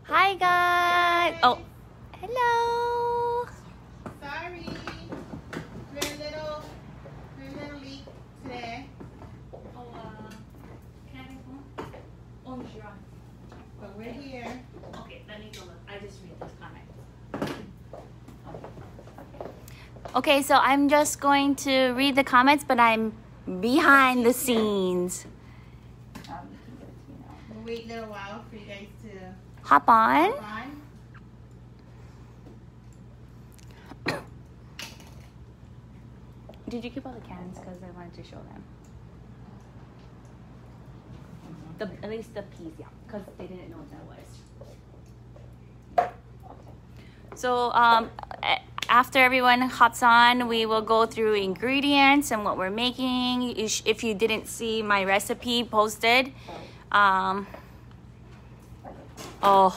Hi guys. Oh, hello. Sorry, we're a little late today. Can I go? Oh, sure. But we're here. Okay, let me go look. I just read this comment. Okay, so I'm just going to read the comments, but I'm behind the scenes. We'll wait a little while for you guys to Hop on. hop on. Did you keep all the cans? Because I wanted to show them. At least the peas, yeah, because they didn't know what that was. So after everyone hops on, we will go through ingredients and what we're making. If you didn't see my recipe posted, oh,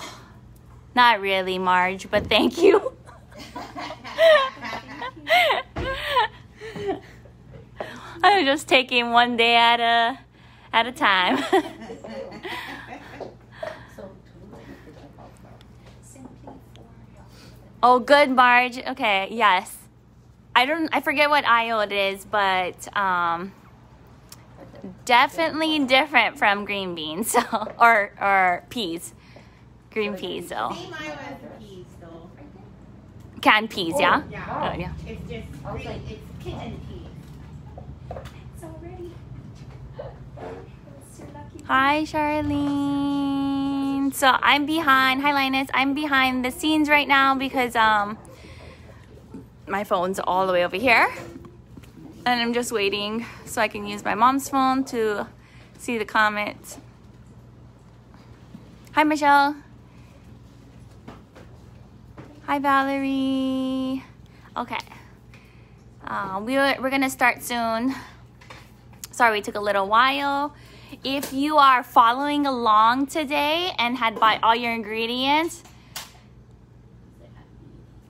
not really, Marge, but thank you. I'm just taking one day at a time. Oh, good, Marge. Okay, yes. I forget what iode is, but definitely different from green beans, so, or peas. Green peas, so. Same iode as the peas, though. Canned peas, yeah? Yeah. Oh, yeah. It's just green, it's kitchen peas. It's already. So lucky. Hi, Charlene. So I'm behind. Hi, Linus. I'm behind the scenes right now because my phone's all the way over here, and I'm just waiting so I can use my mom's phone to see the comments. Hi, Michelle. Hi, Valerie. Okay. We're gonna start soon. Sorry, we took a little while. If you are following along today and had bought all your ingredients,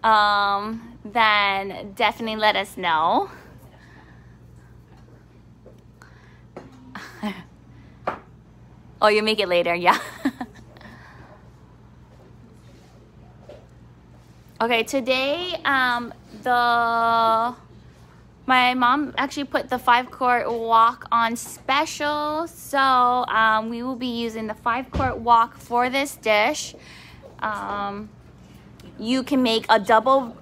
then definitely let us know. Oh, you make it later, yeah. Okay, today, my mom actually put the 5-quart wok on special, so we will be using the 5-quart wok for this dish. You can make a double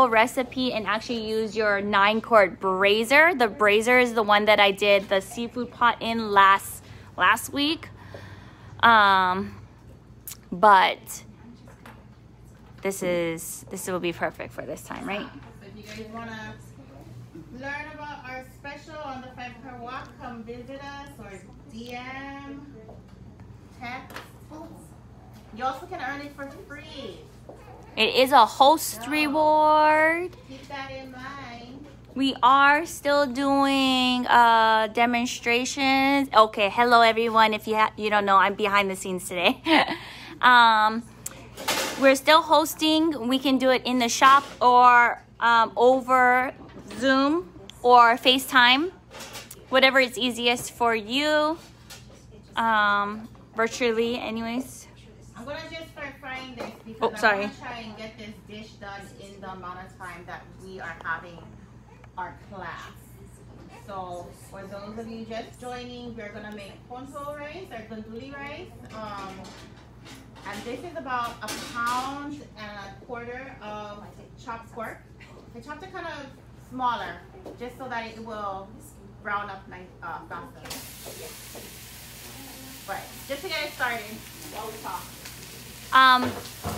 recipe and actually use your 9-quart brazier. The brazier is the one that I did the seafood pot in last week, but this will be perfect for this time, right? So if you guys want to learn about our special on the 5-quart walk, come visit us or DM, text. You also can earn it for free. It is a host reward. Keep that in mind. We are still doing demonstrations. Okay, hello everyone. If you don't know, I'm behind the scenes today. We're still hosting. We can do it in the shop or over Zoom or FaceTime, whatever is easiest for you, virtually anyways. I'm going to just start frying this because I want to try and get this dish done in the amount of time that we are having our class. So for those of you just joining, we're going to make poncho rice or gandule rice. And this is about 1.25 pounds of chopped pork. I chopped it kind of smaller, just so that it will brown up nice faster. But just to get it started, while we talk.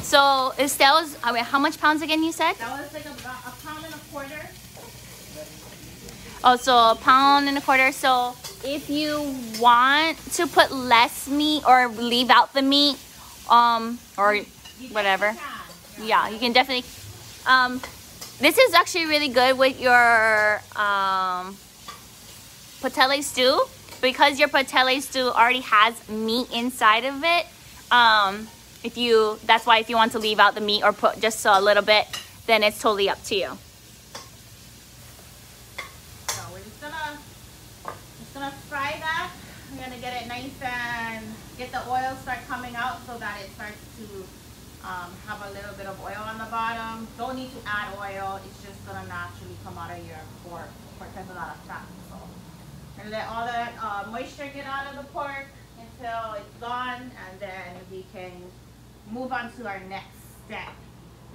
So Estelle's, how much pounds again you said? That was like about 1.25 pounds. Oh, so 1.25 pounds. So if you want to put less meat or leave out the meat, or whatever, yeah, you can definitely. This is actually really good with your patelle stew, because your patelle stew already has meat inside of it. That's why if you want to leave out the meat or put just a little bit, then it's totally up to you. So we're just gonna fry that. We're gonna get it nice and get the oil start coming out so that it starts to have a little bit of oil on the bottom. Don't need to add oil. It's just gonna naturally come out of your pork. Pork has a lot of fat, so. And let all that moisture get out of the pork until it's gone, and then we can move on to our next step.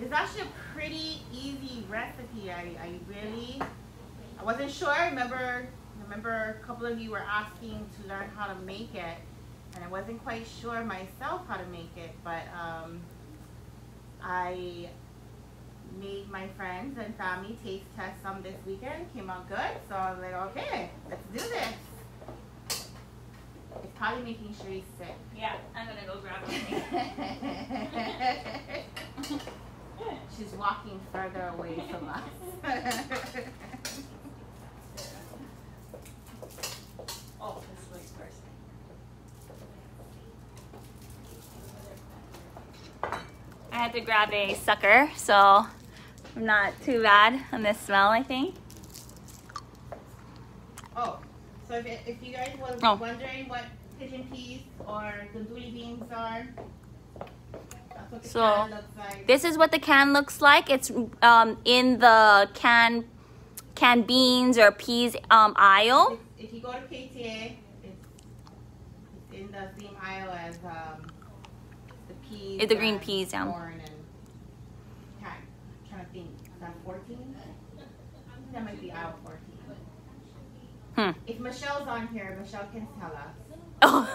It's actually a pretty easy recipe. I wasn't sure. Remember a couple of you were asking to learn how to make it, and I wasn't quite sure myself how to make it, but I made my friends and family taste test some this weekend. Came out good, so I was like, okay, let's do this. It's probably making sure he's sick. Yeah, I'm gonna go grab something. She's walking further away from us. Oh, this was first. I had to grab a sucker, so I'm not too bad on this smell, I think. Oh, so if you guys was wondering what pigeon peas or gandule beans are, that's what the can looks like. This is what the can looks like. It's in the canned beans or peas aisle. If you go to KTA, it's in the same aisle as the peas. It's the green peas, yeah. Corn and I'm trying to think. Is that 14? That might be aisle 14. If Michelle's on here, Michelle can tell us. Oh.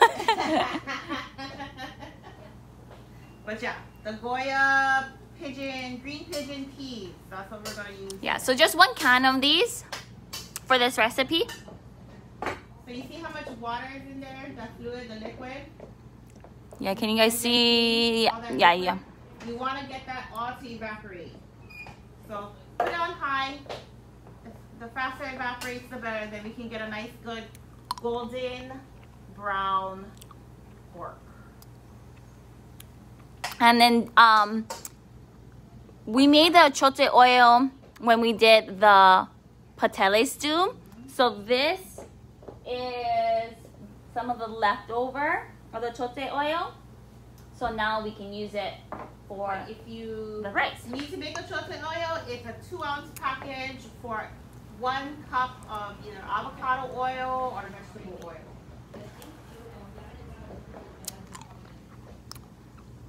But yeah, the Goya green pigeon peas. That's what we're gonna use. Yeah, so just 1 can of these for this recipe. So you see how much water is in there? The fluid, the liquid? Yeah, can you guys see? Yeah. You want to get that all to evaporate. So put it on high. The faster it evaporates, the better. Then we can get a nice, good golden brown pork. And then we made the achote oil when we did the patele stew. So this is some of the leftover of the achote oil. So now we can use it for if you the rice. Need to make achote oil, it's a 2-ounce package for 1 cup of either avocado oil or vegetable oil.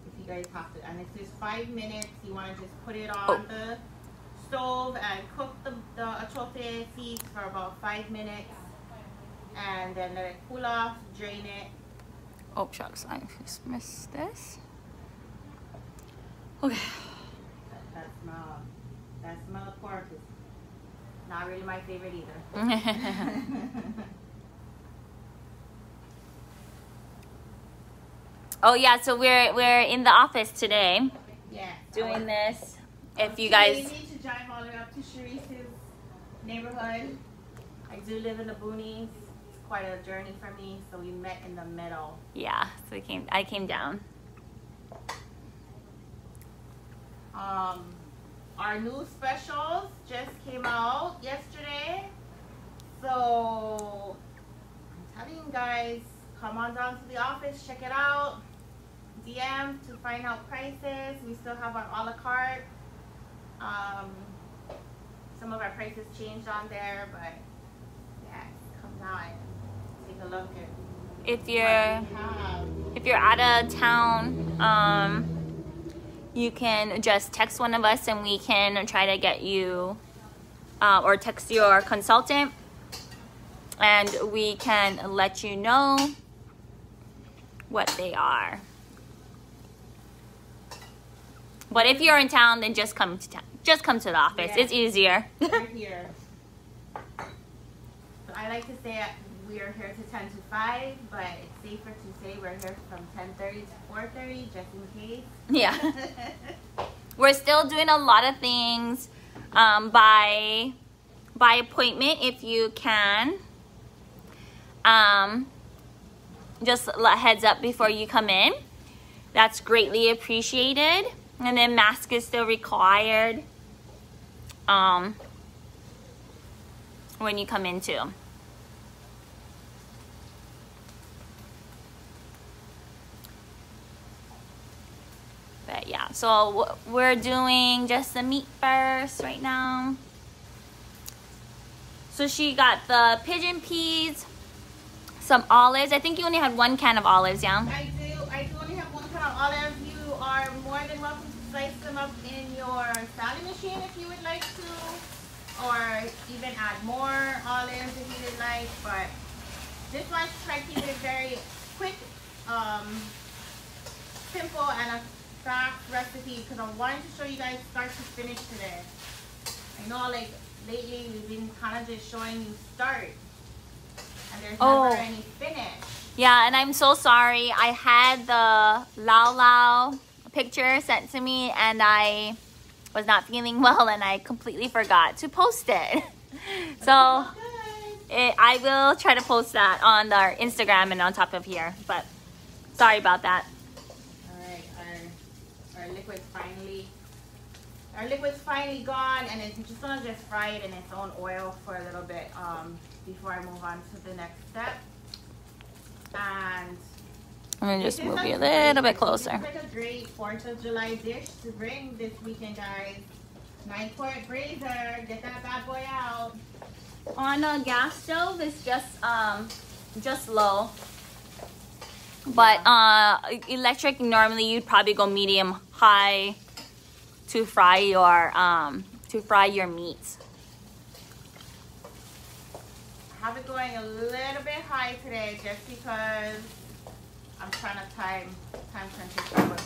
If you guys have to, and it's just 5 minutes. You want to just put it on the stove and cook the achote seeds for about 5 minutes, and then let it cool off, drain it. Oh shucks, I just missed this. Okay. That smell of pork is not really my favorite either. Oh yeah, so we're in the office today. Yeah. Doing this. If you I guys need to drive all the way up to Sharice's neighborhood. I do live in the boonies. It's quite a journey for me, so we met in the middle. Yeah, so I came down. Our new specials just came out yesterday. So I'm telling you guys, come on down to the office, check it out. DM to find out prices. We still have our a la carte. Some of our prices changed on there, but yeah, come down and take a look at If you're out of town, you can just text one of us and we can try to get you, or text your consultant and we can let you know what they are. But if you're in town, then just come to town. Just come to the office. Yeah. It's easier. We're here. So I like to say we are here to 10 to 5, but it's safer to say we're here from 10:30 to 4:30, just in case. Yeah. We're still doing a lot of things by appointment if you can. Just a heads up before you come in. That's greatly appreciated. And then mask is still required when you come in too. But yeah, so we're doing just the meat first right now. So she got the pigeon peas, some olives. I think you only had 1 can of olives, yeah? I do only have 1 can of olives. You are more than welcome to slice them up in your salad machine if you would like to, or even add more olives if you would like. But this one, try to keep it very quick, simple, and a fast recipe because I wanted to show you guys start to finish today. I know, like, lately we've been kind of just showing you start, and there's never any finish. Yeah, and I'm so sorry. I had the Lao Lao picture sent to me, and I was not feeling well, and I completely forgot to post it. So I will try to post that on our Instagram and on top of here, but sorry about that. All right, our liquid's finally gone, and it's just gonna just fry it in its own oil for a little bit before I move on to the next step. And I'm gonna just move you a little bit closer. It's like a great 4th of July dish to bring this weekend, guys. 9-quart brazier, get that bad boy out. On a gas stove, it's just low. But electric, normally you'd probably go medium high to fry your meats. I have it going a little bit high today just because I'm trying to time crunch it, but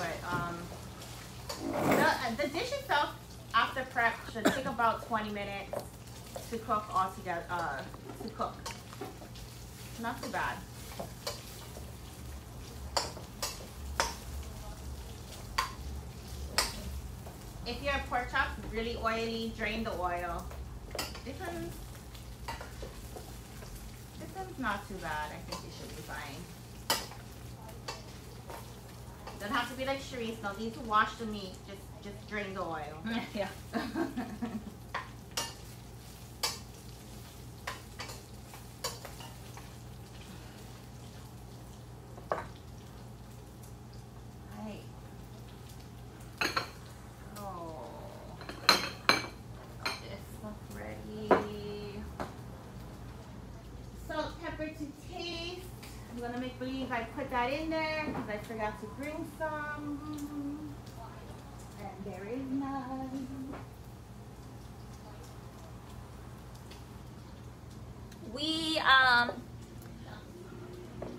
the dish itself after prep should take about 20 minutes to cook altogether. Not too bad. If your pork chop's really oily, drain the oil. This one's not too bad. I think it should be fine. Don't have to be like Sharice. Don't need to wash the meat. Just drain the oil. Yeah. I put that in there because I forgot to bring some, and there is none.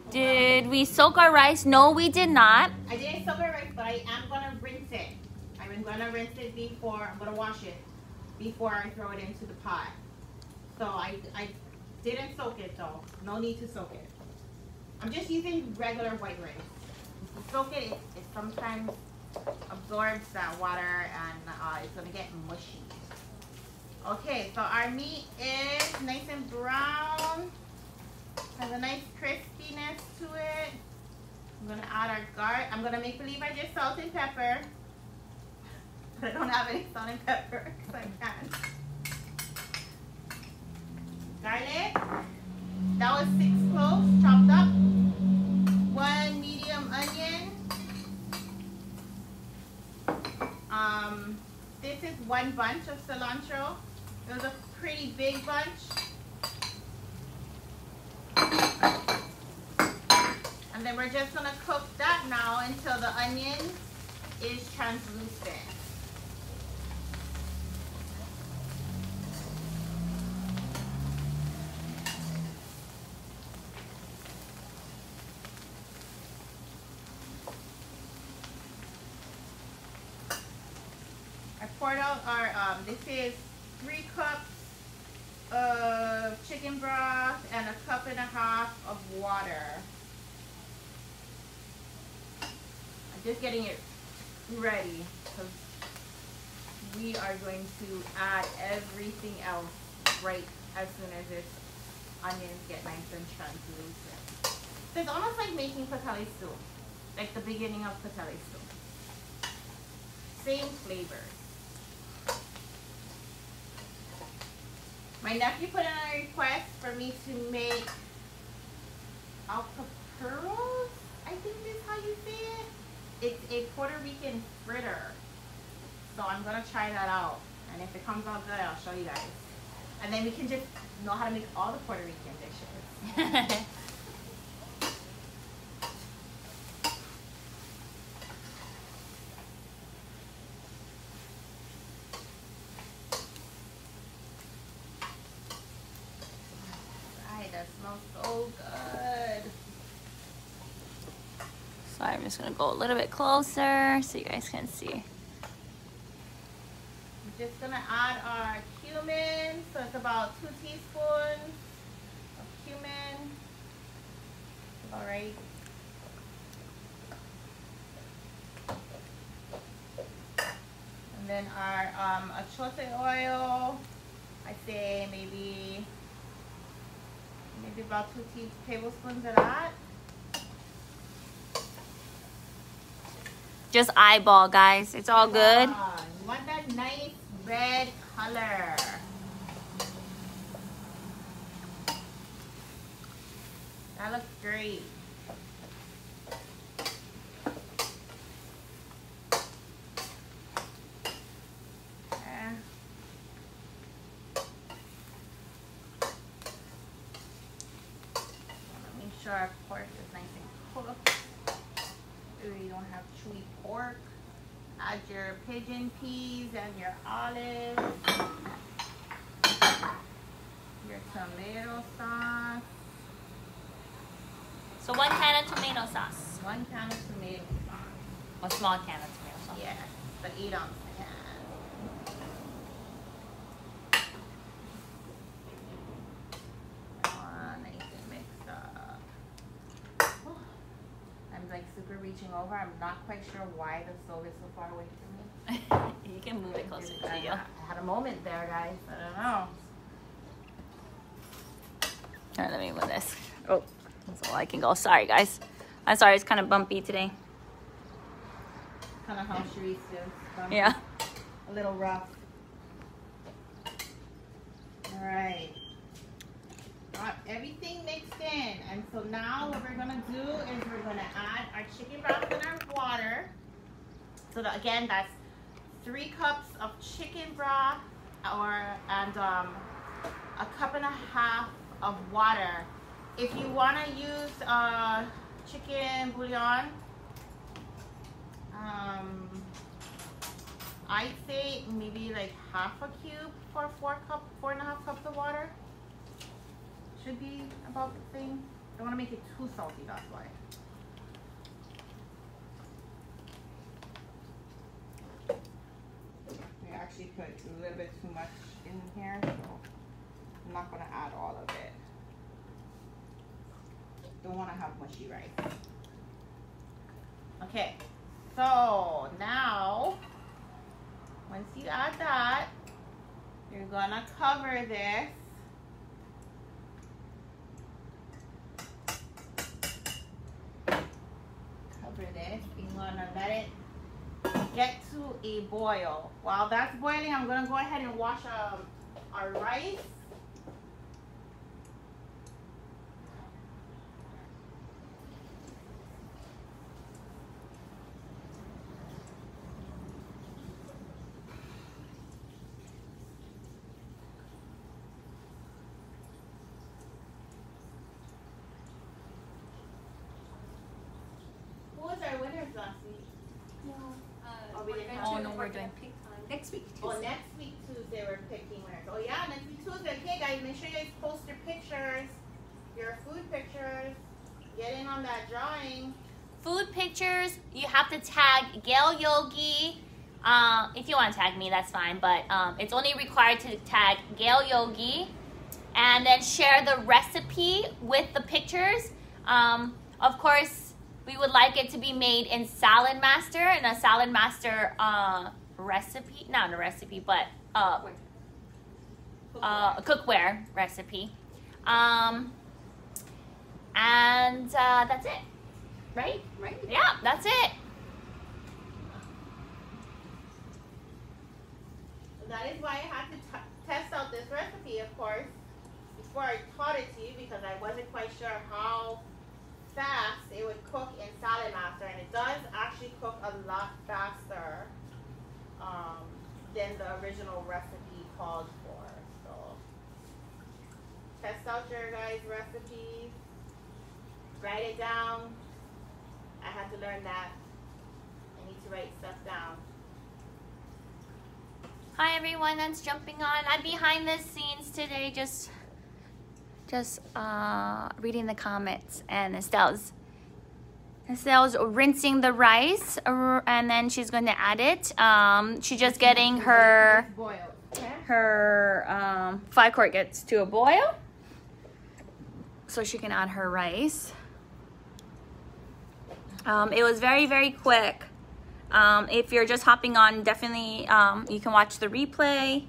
Did we soak our rice? No, we did not. I didn't soak our rice, but I am gonna rinse it. I'm gonna rinse it before, I'm gonna wash it before I throw it into the pot. So I didn't soak it though. No need to soak it. I'm just using regular white rice. If you soak it, it sometimes absorbs that water and it's gonna get mushy. Okay, so our meat is nice and brown. Has a nice crispiness to it. I'm gonna add our garlic. I'm gonna make believe I just salt and pepper. But I don't have any salt and pepper because I can't. Garlic. That was 6 cloves chopped up. 1 medium onion. This is 1 bunch of cilantro. It was a pretty big bunch. And then we're just gonna cook that now until the onion is translucent. I poured out our, this is 3 cups of chicken broth and 1.5 cups of water. I'm just getting it ready because we are going to add everything else right as soon as this onions get nice and translucent. So it's almost like making pateli stew, like the beginning of pateli stew. Same flavor. My nephew put in a request for me to make alcaparros, I think is how you say it. It's a Puerto Rican fritter. So I'm gonna try that out. And if it comes out good, I'll show you guys. And then we can just know how to make all the Puerto Rican dishes. Right, that smells so good. So I'm just gonna go a little bit closer so you guys can see. We're just gonna add our cumin. So it's about 2 teaspoons of cumin. All right. And then our achote oil. I say maybe about 2 tablespoons of that. Just eyeball, guys. It's all good. You want that nice red color. That looks great. Make sure our pork is nice and cooked. So you don't have chewy pork. Add your pigeon peas and your olives. Your tomato sauce. So 1 can of tomato sauce. 1 can of tomato sauce. A small can of tomato sauce. Yes, the 8-ounce can. Nice and mixed up. I'm like super reaching over. I'm not quite sure why the stove is so far away from me. You can move it closer to you. I had a moment there, guys. I don't know. All right, let me move this. Oh, that's all I can go. Sorry, guys. I'm sorry, it's kind of bumpy today. Kind of how Sharice is. Yeah. A little rough. All right. Got everything mixed in. And so now what we're going to do is we're going to add our chicken broth in our water. So that, again, that's 3 cups of chicken broth and a cup and a half of water. If you want to use chicken bouillon, I'd say maybe like half a cube for 4.5 cups of water. Should be about the same. I don't want to make it too salty, that's why. We actually put a little bit too much in here, so I'm not going to add all of it. Don't want to have mushy rice. Okay, so now once you add that, you're gonna cover this. Cover this. You're gonna let it get to a boil. While that's boiling, I'm gonna go ahead and wash our rice. Our winners last week. No. We're doing pick next week. Oh, next week Tuesday we're picking winners. Oh yeah, next week Tuesday. Okay, guys, make sure you guys post your pictures, your food pictures. Get in on that drawing. Food pictures, you have to tag Gail Yogi. If you want to tag me, that's fine. But it's only required to tag Gail Yogi, and then share the recipe with the pictures. Of course, we would like it to be made in Salad Master, and a Salad Master recipe, not a recipe, but a cookware recipe. And that's it, right? Right. Yeah, that's it. That is why I had to test out this recipe, of course, before I taught it to you, because I wasn't quite sure how fast, it would cook in Salad Master, and it does actually cook a lot faster than the original recipe called for. So test out your guys' recipes, write it down. I had to learn that. I need to write stuff down. Hi everyone that's jumping on. I'm behind the scenes today, just reading the comments, and Estelle's rinsing the rice, and then she's going to add it. She's just getting her 5-quart gets to a boil, so she can add her rice. It was very quick. If you're just hopping on, definitely you can watch the replay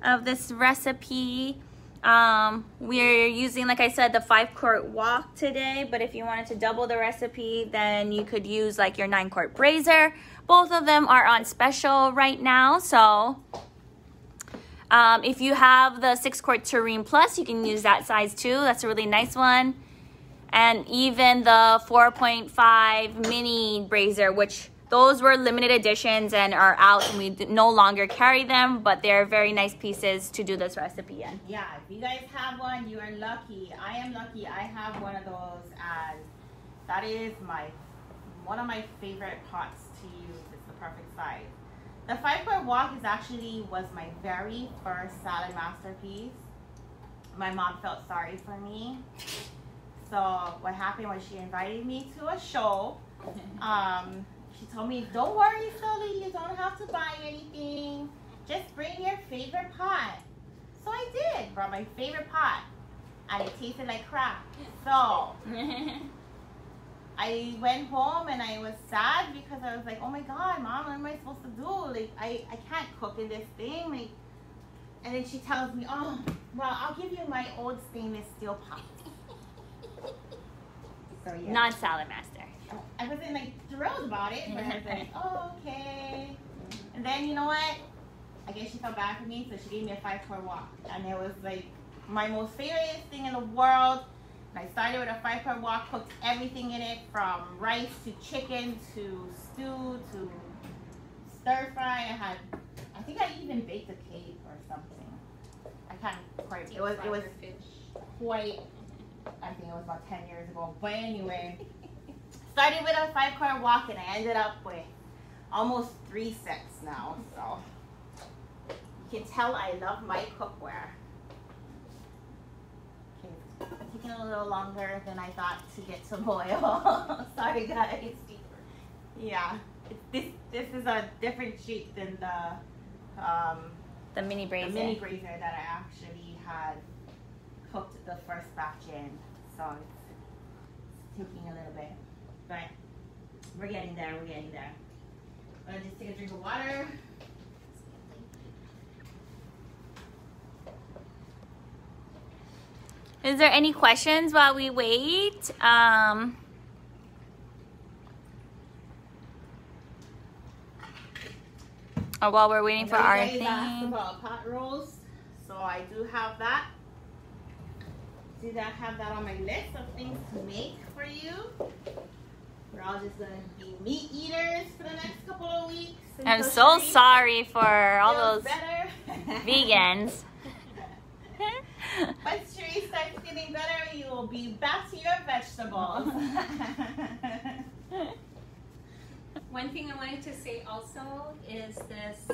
of this recipe. We're using, like I said, the 5-quart wok today, but if you wanted to double the recipe, then you could use like your 9-quart brazier. Both of them are on special right now, so if you have the 6-quart Tureen Plus, you can use that size too. That's a really nice one. And even the 4.5 mini brazier, which those were limited editions and are out, and we no longer carry them, but they're very nice pieces to do this recipe in. Yeah, if you guys have one, you are lucky. I am lucky. I have one of those, and that is one of my favorite pots to use. It's the perfect size. The 5-quart wok was my very first Salad Masterpiece. My mom felt sorry for me. So what happened was she invited me to a show. She told me, don't worry, Sully, you don't have to buy anything. Just bring your favorite pot. So I did, brought my favorite pot. And it tasted like crap. So I went home and I was sad because I was like, oh my God, Mom, what am I supposed to do? Like, I can't cook in this thing. Like, and then she tells me, oh, well, I'll give you my old stainless steel pot. So yeah. Non-Salad Master. I wasn't like thrilled about it, but I was like, oh, okay. And then you know what? I guess she felt bad for me, so she gave me a 5-quart wok. And it was like my most favorite thing in the world. And I started with a 5-quart wok, cooked everything in it, from rice to chicken to stew to stir fry. I think I even baked a cake or something. I can't quite. It was quite. I think it was about 10 years ago. But anyway, started with a 5-quart wok, and I ended up with almost 3 sets now. So you can tell I love my cookware. Okay, it's taking a little longer than I thought to get to boil. Sorry, guys. Yeah, this is a different shape than the mini brazier. The mini brazier that I actually had cooked the first batch in, so it's taking a little bit, but we're getting there. I'm gonna just take a drink of water. Is there any questions while we wait? Or while we're waiting for our thing? Asked about pot rolls, so I do have that. Did I have that on my list of things to make for you? We're all just gonna be meat eaters for the next couple of weeks. I'm so sorry for all those vegans. Once Cherie starts getting better, you will be back to your vegetables. One thing I wanted to say also is this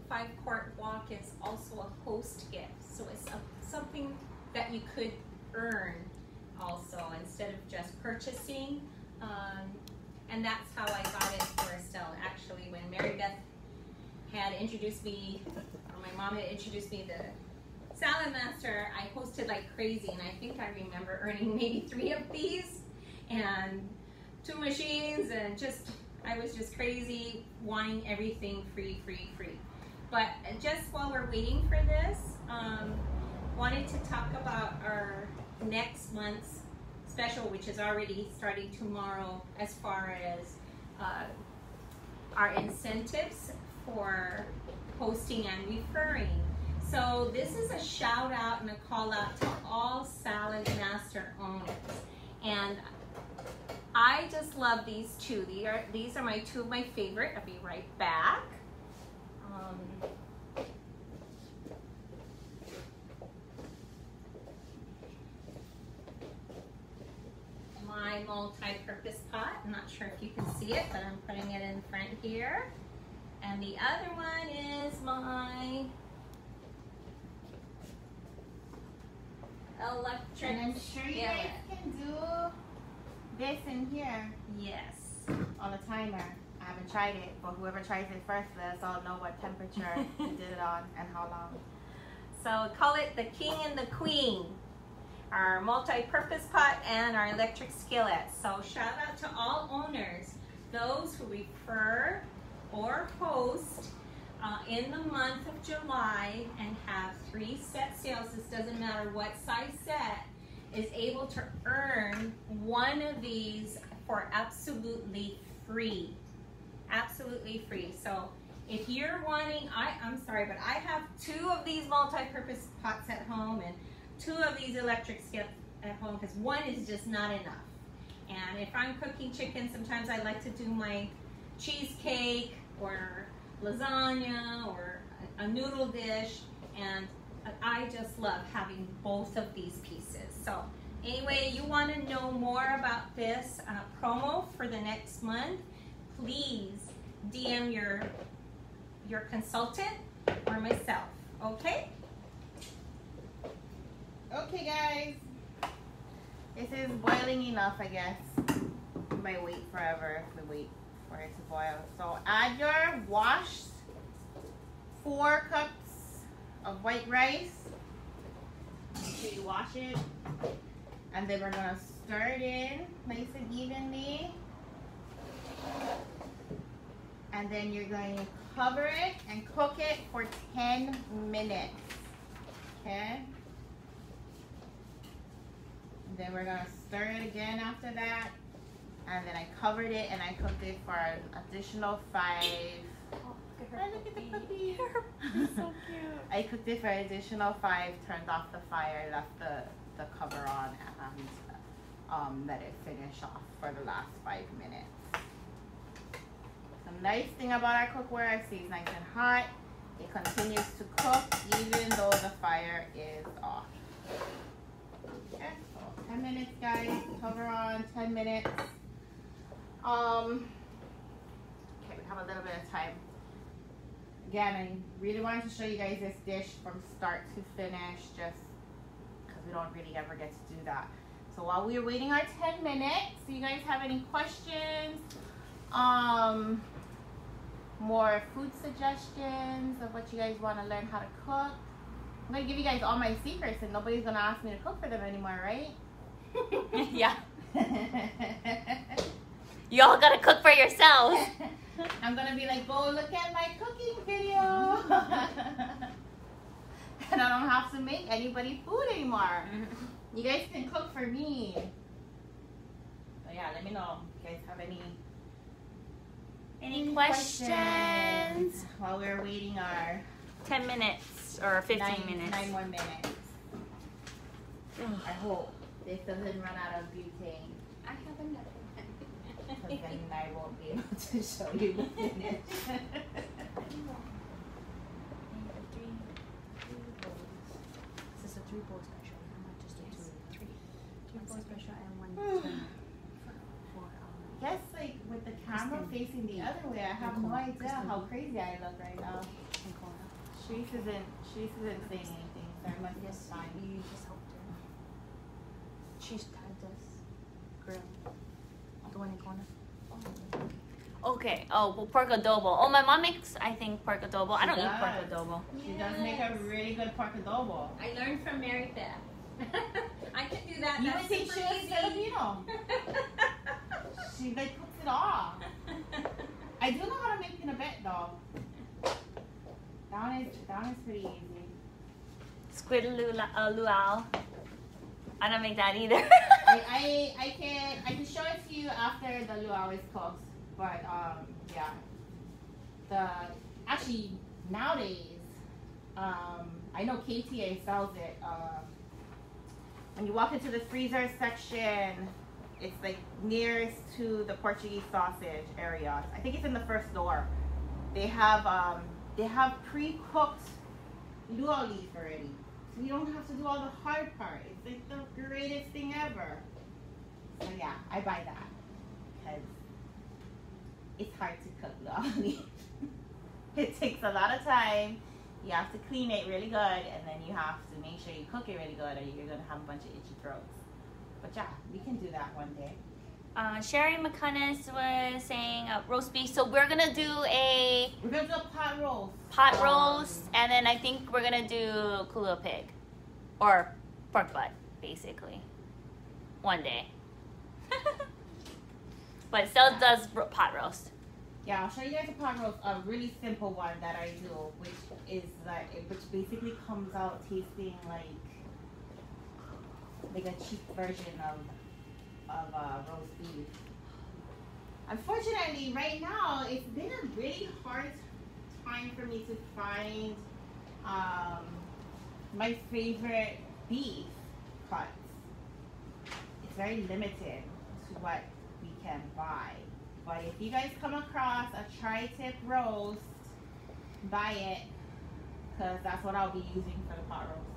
5-quart wok is also a host gift. So it's something that you could earn also instead of just purchasing. And that's how I got it for Estelle. Actually, when Mary Beth had introduced me, or my mom had introduced me to Salad Master, I hosted like crazy. And I think I remember earning maybe 3 of these and 2 machines, and I was just crazy wanting everything free. But just while we're waiting for this, wanted to talk about our next month's special, which is already starting tomorrow, as far as our incentives for posting and referring. So this is a shout out and a call out to all Salad Master owners. And I just love these two. These are my two of my favorite. I'll be right back. My multi-purpose pot. I'm not sure if you can see it, but I'm putting it in front here. And the other one is my electric. And I'm sure you guys can do this in here. Yes. On a timer. I haven't tried it, but whoever tries it first, let us all know what temperature you did it on and how long. So call it the King and the Queen. Our multi-purpose pot and our electric skillet. So shout out to all owners, those who refer or host in the month of July and have 3 set sales. This doesn't matter what size set, is able to earn one of these for absolutely free. Absolutely free. So if you're wanting, I'm sorry, but I have 2 of these multi-purpose pots at home and 2 of these electric skillets at home because one is just not enough. And if I'm cooking chicken, sometimes I like to do my cheesecake or lasagna or a noodle dish, and I just love having both of these pieces. So anyway, you want to know more about this promo for the next month, please DM your consultant or myself, okay? Okay guys, this is boiling enough, I guess. We might wait forever if we wait for it to boil. So add your washed 4 cups of white rice. Make sure you wash it. And then we're gonna stir it in nice and evenly. And then you're going to cover it and cook it for 10 minutes, okay? And then we're gonna stir it again after that. And then I covered it and I cooked it for an additional 5. Oh, look at the puppy. So cute. I cooked it for an additional 5, turned off the fire, left the cover on, and let it finish off for the last 5 minutes. The nice thing about our cookware, it stays nice and hot. It continues to cook even though the fire is off. Okay, so 10 minutes guys, cover on, 10 minutes. Okay, we have a little bit of time. Again, I really wanted to show you guys this dish from start to finish, just because we don't really ever get to do that. So while we are waiting our 10 minutes, do you guys have any questions? More food suggestions of what you guys want to learn how to cook? I'm going to give you guys all my secrets and nobody's going to ask me to cook for them anymore, right? Yeah. Y'all gotta cook for yourselves. I'm going to be like, go look at my cooking video. And I don't have to make anybody food anymore. You guys can cook for me. So yeah, let me know if you guys have any questions? While we're waiting our 10 minutes or 15 minutes. 9 more minutes. I hope this doesn't run out of butane. I have another Because then I won't be able to show you the finish. This is a 3-bowl special, not just a 2. 3-bowl special and 1 Guess like with the camera facing the other way, I have no idea how crazy I look right now. Sharice isn't saying anything, so I must be fine. You just helped her. She's had this grill. The one in the corner. Okay. Oh, well, pork adobo. Oh, my mom makes, I think, pork adobo. I don't eat pork adobo. She does make a really good pork adobo. I learned from Mary Beth. I can do that. You That's would think super she was easy. Filipino. She like cooks it all. I do know how to make pinabet though. That one is pretty easy. Squid luau. I don't make that either. I can show it to you after the luau is cooked. But yeah. Actually nowadays I know KTA sells it. When you walk into the freezer section, it's like nearest to the Portuguese sausage area. I think it's in the first door. They have pre-cooked lua leaf already. So you don't have to do all the hard part. It's like the greatest thing ever. So yeah, I buy that because it's hard to cook lua leaf. It takes a lot of time. You have to clean it really good, and then you have to make sure you cook it really good, or you're gonna have a bunch of itchy throats. But yeah, we can do that one day. Sherry McCunnis was saying roast beef. So we're gonna do a pot roast. Pot roast, and then I think we're gonna do Kulua pig, or pork butt, basically, one day. But still does pot roast. Yeah, I'll show you guys a pot roast, a really simple one that I do, which basically comes out tasting like a cheap version of roast beef. Unfortunately, right now it's been a really hard time for me to find my favorite beef cuts. It's very limited to what we can buy. But if you guys come across a tri-tip roast, buy it, because that's what I'll be using for the pot roast.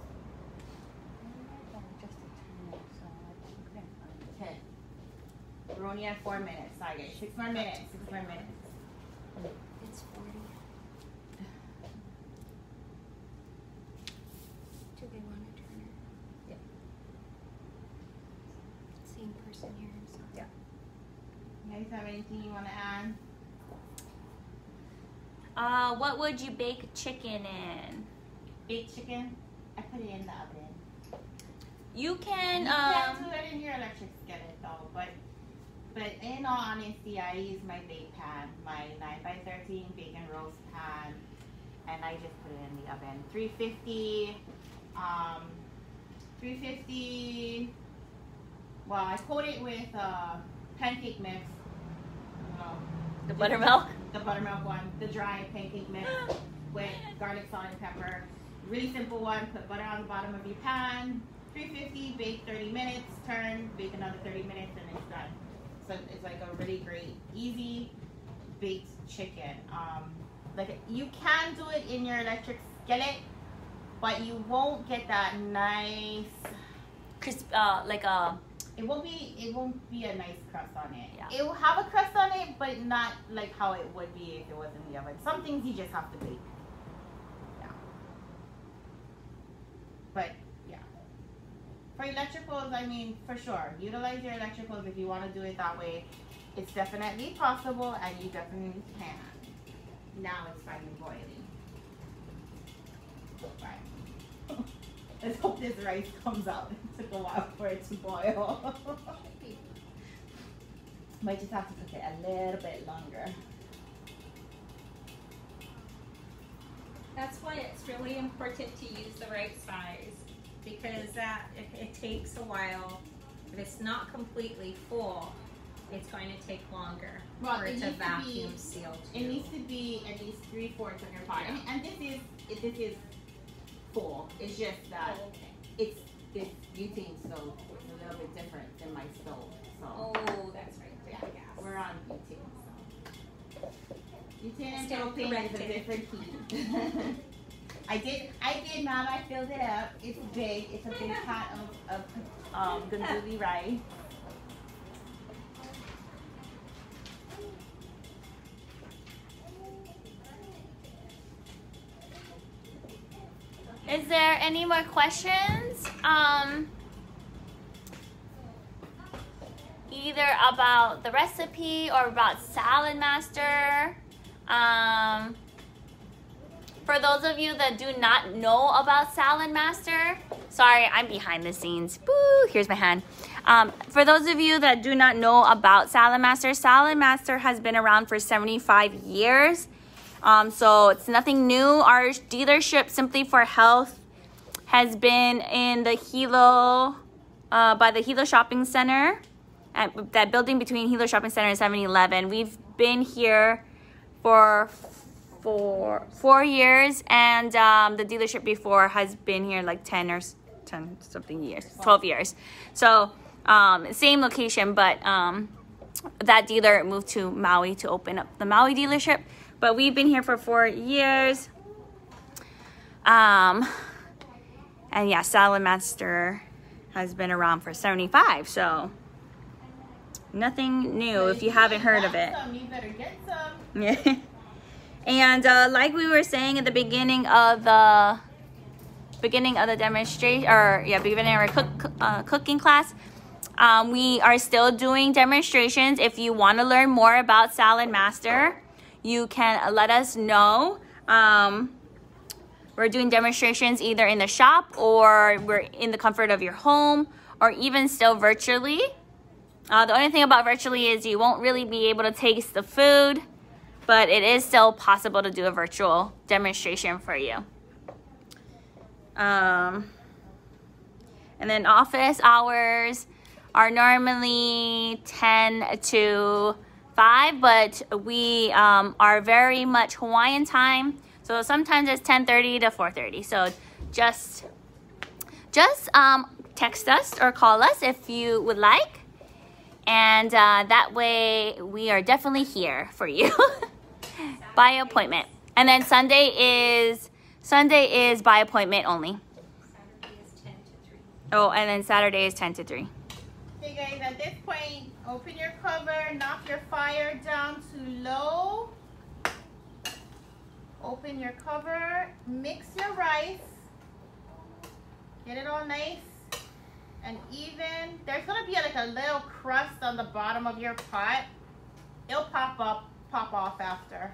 Okay. We're only at 4 minutes. Sorry guys, 6 more minutes. 6 more minutes. It's 40. Do they want to turn it? Yeah. Same person here. So. Yeah. You guys have anything you want to add? What would you bake chicken in? Baked chicken? I put it in the oven. You can You can't do it in your electric skillet though, but in all honesty, I use my bake pan, my 9x13 bacon roast pan, and I just put it in the oven. 350. Well, I coat it with pancake mix. the buttermilk. The buttermilk one, the dry pancake mix with garlic, salt, and pepper. Really simple one. Put butter on the bottom of your pan. 350, bake 30 minutes, turn, bake another 30 minutes, and it's done. So it's like a really great, easy baked chicken. Like you can do it in your electric skillet, but you won't get that nice Crisp, It won't be a nice crust on it. Yeah. It will have a crust on it, but not like how it would be if it was in the oven. Some things you just have to bake. Yeah. But yeah. For electricals, I mean, for sure, utilize your electricals if you want to do it that way. It's definitely possible, and you definitely can. Now it's finally boiling. Right. Let's hope this rice comes out. It took a while for it to boil. Might just have to cook it a little bit longer. That's why it's really important to use the right size, because it takes a while. If it's not completely full, it's going to take longer for it to vacuum seal too. It needs to be at least 3/4 of your pot. Yeah. And this is full. It's just that it's this butane stove. It's a little bit different than my stove. So Oh, that's right. yeah, Gas. we're on butane. So butane and Stand propane is a corrected. different heat. I did, Mom. I filled it up. It's big. It's a big pot of Gandule rice. Is there any more questions? Either about the recipe or about Salad Master. For those of you that do not know about Salad Master, sorry, I'm behind the scenes. Boo, here's my hand. For those of you that do not know about Salad Master has been around for 75 years. So it's nothing new. Our dealership, Simply for Health, has been in the Hilo, by the Hilo Shopping Center, at that building between Hilo Shopping Center and 7-Eleven. We've been here for 4 years, and the dealership before has been here like 10 something years, 12 years. So same location, but that dealer moved to Maui to open up the Maui dealership. But we've been here for 4 years. And yeah, Salad Master has been around for 75, so nothing new if you haven't heard of it. You better get some. Yeah. And like we were saying at the beginning of the demonstration, or yeah, beginning of our cooking class, we are still doing demonstrations. If you want to learn more about Salad Master, you can let us know. We're doing demonstrations either in the shop, or we're in the comfort of your home, or even still virtually. The only thing about virtually is you won't really be able to taste the food, but it is still possible to do a virtual demonstration for you. And then office hours are normally 10 to 5, but we are very much Hawaiian time. So sometimes it's 10:30 to 4:30. So just text us or call us if you would like. And that way we are definitely here for you by appointment. And then Sunday is by appointment only. Saturday is 10 to 3. Oh, and then Saturday is 10 to 3. Hey guys, at this point, open your cover, knock your fire down to low. Open your cover, mix your rice, get it all nice and even. There's gonna be like a little crust on the bottom of your pot. It'll pop off after.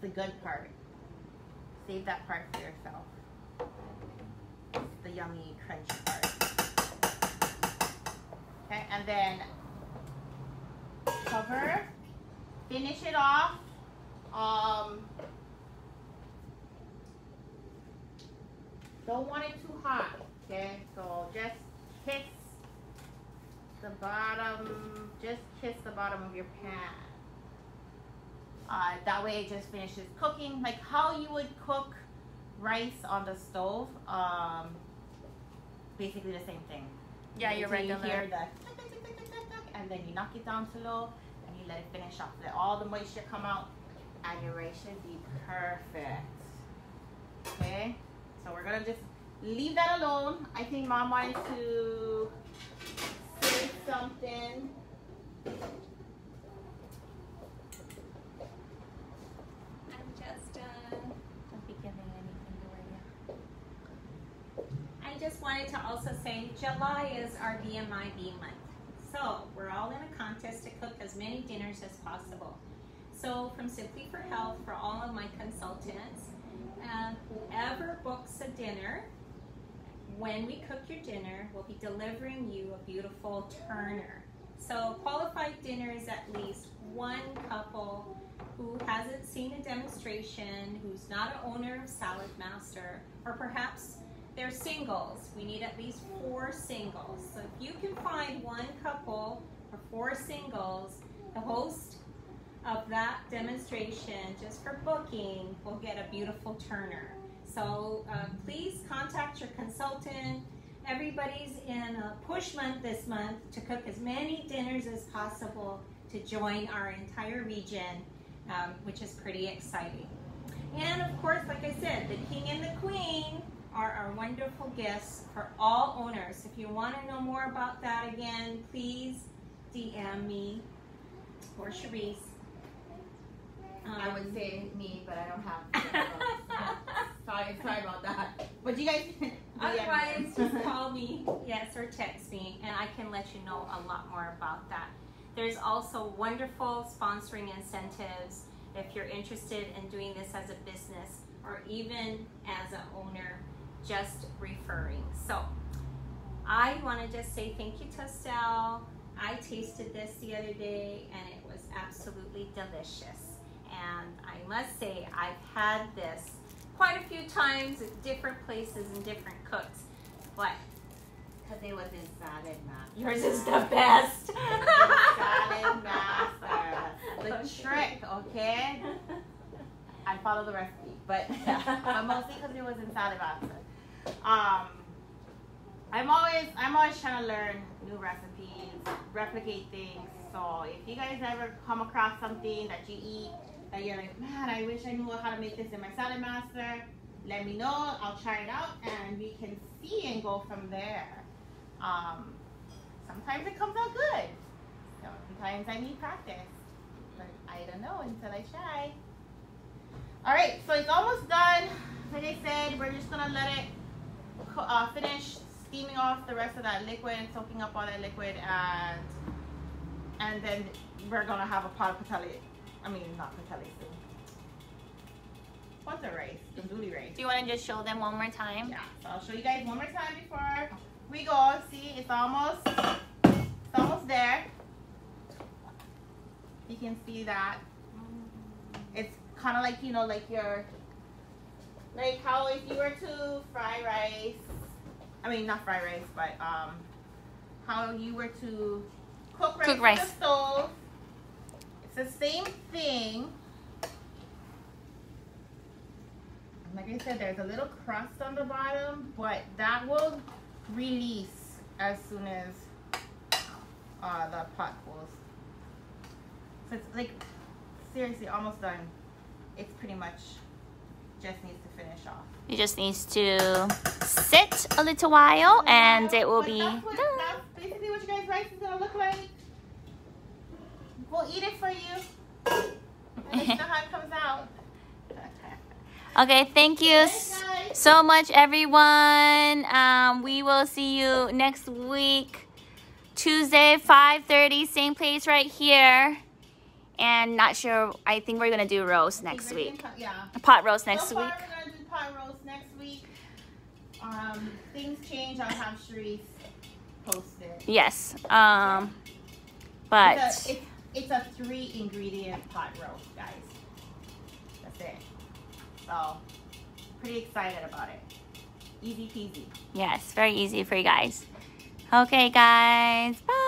The good part. Save that part for yourself. The yummy, crunchy part. Okay, and then cover. Finish it off. Don't want it too hot, okay? So just kiss the bottom of your pan. That way it just finishes cooking, like how you would cook rice on the stove. Basically the same thing. Yeah, you're Until regular. You hear the and then you knock it down to low and you let it finish off. Let all the moisture come out and your rice should be perfect. Okay, so we're gonna just leave that alone. I think Mom wanted to say something. I'm just Don't be giving anything away yet. I just wanted to also say July is our BMIB month. So we're all in a contest to cook as many dinners as possible. So from Simply for Health, for all of my consultants, whoever books a dinner, when we cook your dinner, we'll be delivering you a beautiful turner. So qualified dinner is at least one couple who hasn't seen a demonstration, who's not an owner of Salad Master, or perhaps they're singles. We need at least 4 singles. So if you can find one couple or 4 singles, the host of that demonstration, just for booking, will get a beautiful turner. So please contact your consultant. Everybody's in a push month this month to cook as many dinners as possible to join our entire region, which is pretty exciting. And of course, like I said, the king and the queen are our wonderful gifts for all owners. If you want to know more about that again, please DM me or Sharice. I would say me, but I don't have. Sorry about that. But you guys, otherwise, just call me, yes, or text me, and I can let you know a lot more about that. There's also wonderful sponsoring incentives if you're interested in doing this as a business or even as an owner, just referring. So I want to just say thank you to Estelle. I tasted this the other day and it was absolutely delicious. And I must say I've had this quite a few times at different places and different cooks, but because it was in Salad Master. yours is the best. Salad Master. The trick, okay? I follow the recipe, but mostly because it was in salad pasta. I'm always trying to learn new recipes, replicate things. So if you guys ever come across something that you eat that you're like, man, I wish I knew how to make this in my salad master, let me know. I'll try it out and we can see and go from there. Sometimes it comes out good. Sometimes I need practice, but I don't know until I try. All right, so it's almost done. Like I said, we're just gonna let it finish steaming off the rest of that liquid and soaking up all that liquid, and then we're gonna have a pot of patali. I mean, not patali. What's the rice? Gandule rice. Do you want to just show them one more time? Yeah. So I'll show you guys one more time before we go. See, it's almost there. You can see that. It's kind of like, you know, like how if you were to fry rice, I mean not fry rice, but how you were to cook rice on the stove. It's the same thing. Like I said, there's a little crust on the bottom, but that will release as soon as the pot cools. So it's like seriously almost done. It's pretty much just needs to finish off. It just needs to sit a little while and it will be done. That's basically what you guys' rice is gonna look like. We'll eat it for you. And it's how it comes out. Okay, thank you so much, everyone. We will see you next week, Tuesday, 5:30, same place right here. And not sure, I think we're gonna do roast next week. Yeah. Pot roast next week. We're gonna do pot roast next week. Things change. I'll have Sharice post it. Yes. But it's a 3-ingredient pot roast, guys. That's it. So, pretty excited about it. Easy peasy. yes, very easy for you guys. Okay, guys. Bye.